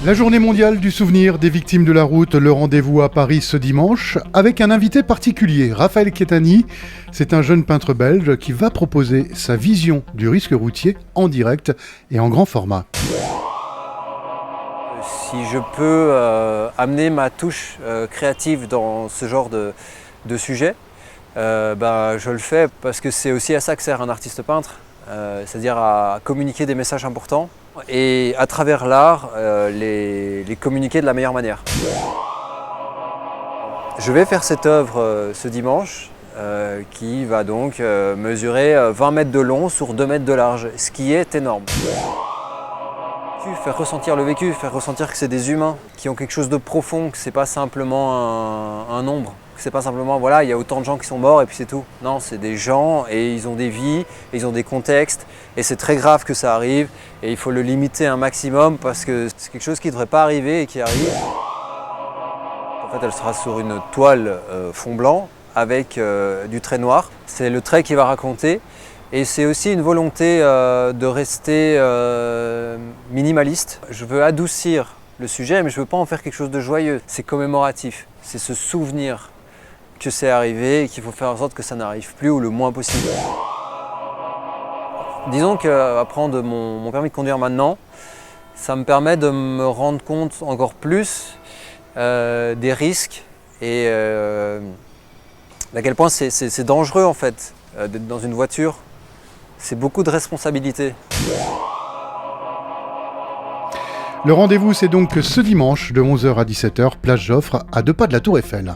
La journée mondiale du souvenir des victimes de la route, le rendez-vous à Paris ce dimanche, avec un invité particulier, Raphaël Quétani. C'est un jeune peintre belge qui va proposer sa vision du risque routier en direct et en grand format. Si je peux amener ma touche créative dans ce genre de sujet, je le fais parce que c'est aussi à ça que sert un artiste peintre, c'est-à-dire à communiquer des messages importants et à travers l'art les communiquer de la meilleure manière. Je vais faire cette œuvre ce dimanche qui va donc mesurer 20 mètres de long sur 2 mètres de large, ce qui est énorme. Faire ressentir le vécu, faire ressentir que c'est des humains qui ont quelque chose de profond, que c'est pas simplement un nombre, que c'est pas simplement voilà, il y a autant de gens qui sont morts et puis c'est tout. Non, c'est des gens et ils ont des vies, et ils ont des contextes et c'est très grave que ça arrive et il faut le limiter un maximum parce que c'est quelque chose qui ne devrait pas arriver et qui arrive. En fait, elle sera sur une toile fond blanc avec du trait noir. C'est le trait qui va raconter. Et c'est aussi une volonté de rester minimaliste. Je veux adoucir le sujet, mais je ne veux pas en faire quelque chose de joyeux. C'est commémoratif, c'est se souvenir que c'est arrivé et qu'il faut faire en sorte que ça n'arrive plus ou le moins possible. Disons qu'à prendre mon permis de conduire maintenant, ça me permet de me rendre compte encore plus des risques et à quel point c'est dangereux en fait d'être dans une voiture. C'est beaucoup de responsabilité. Le rendez-vous, c'est donc ce dimanche de 11h à 17h, place Joffre, à 2 pas de la Tour Eiffel.